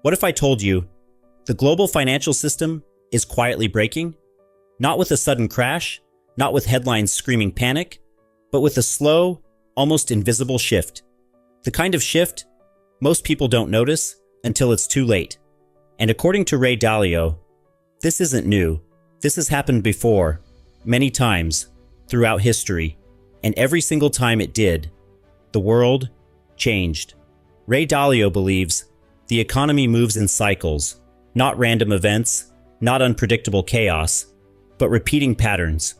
What if I told you the global financial system is quietly breaking? Not with a sudden crash, not with headlines screaming panic, but with a slow, almost invisible shift. The kind of shift most people don't notice until it's too late. And according to Ray Dalio, this isn't new. This has happened before, many times, throughout history. And every single time it did, the world changed. Ray Dalio believes the economy moves in cycles, not random events, not unpredictable chaos, but repeating patterns.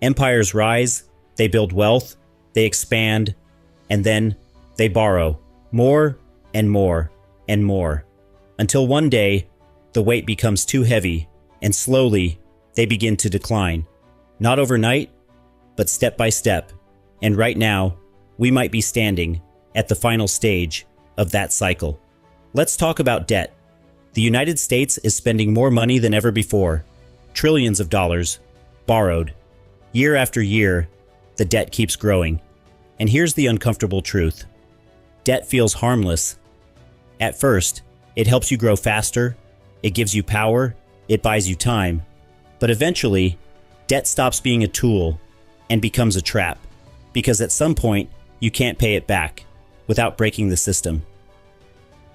Empires rise, they build wealth, they expand, and then they borrow more and more and more, until one day the weight becomes too heavy and slowly they begin to decline. Not overnight, but step by step. And right now, we might be standing at the final stage of that cycle. Let's talk about debt. The United States is spending more money than ever before. Trillions of dollars borrowed. Year after year, the debt keeps growing. And here's the uncomfortable truth. Debt feels harmless. At first, it helps you grow faster, it gives you power, it buys you time. But eventually, debt stops being a tool and becomes a trap, because at some point, you can't pay it back without breaking the system.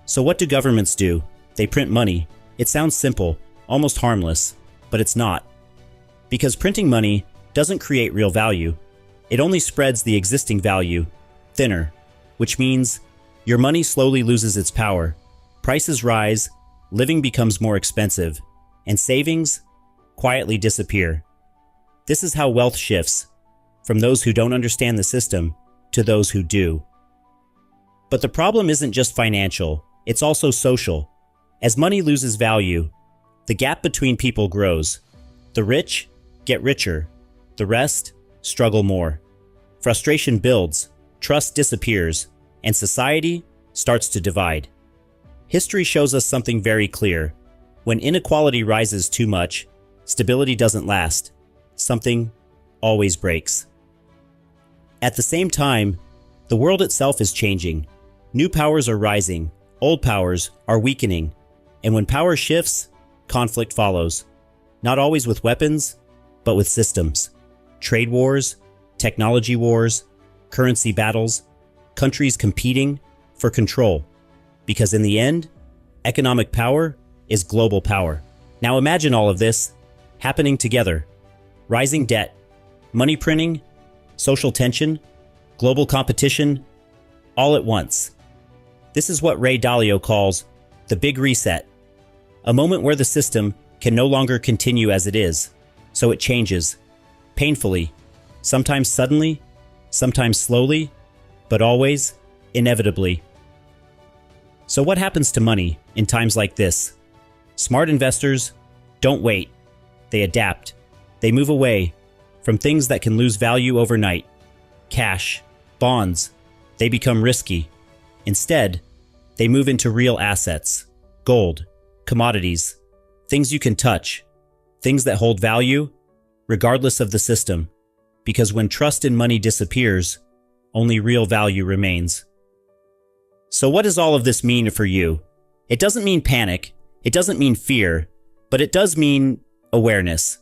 So what do governments do? They print money. It sounds simple, almost harmless, but it's not. Because printing money doesn't create real value. It only spreads the existing value thinner, which means your money slowly loses its power. Prices rise, living becomes more expensive, and savings quietly disappear. This is how wealth shifts from those who don't understand the system to those who do. But the problem isn't just financial, it's also social. As money loses value, the gap between people grows. The rich get richer, the rest struggle more. Frustration builds, trust disappears, and society starts to divide. History shows us something very clear. When inequality rises too much, stability doesn't last. Something always breaks. At the same time, the world itself is changing. New powers are rising, old powers are weakening, and when power shifts, conflict follows. Not always with weapons, but with systems. Trade wars, technology wars, currency battles, countries competing for control. Because in the end, economic power is global power. Now imagine all of this happening together. Rising debt, money printing, social tension, global competition, all at once. This is what Ray Dalio calls the big reset. A moment where the system can no longer continue as it is, so it changes. Painfully, sometimes suddenly, sometimes slowly, but always, inevitably. So what happens to money in times like this? Smart investors don't wait. They adapt. They move away from things that can lose value overnight. Cash, bonds, they become risky. Instead, they move into real assets, gold, commodities, things you can touch, things that hold value, regardless of the system. Because when trust in money disappears, only real value remains. So what does all of this mean for you? It doesn't mean panic, it doesn't mean fear, but it does mean awareness.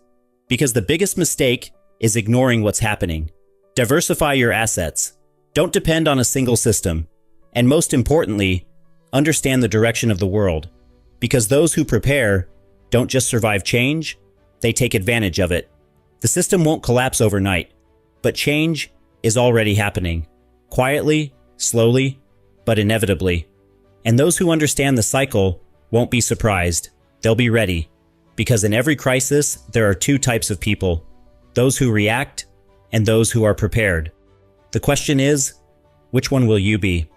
Because the biggest mistake is ignoring what's happening. Diversify your assets. Don't depend on a single system. And most importantly, understand the direction of the world. Because those who prepare don't just survive change, they take advantage of it. The system won't collapse overnight, but change is already happening. Quietly, slowly, but inevitably. And those who understand the cycle won't be surprised. They'll be ready. Because in every crisis, there are two types of people. Those who react and those who are prepared. The question is, which one will you be?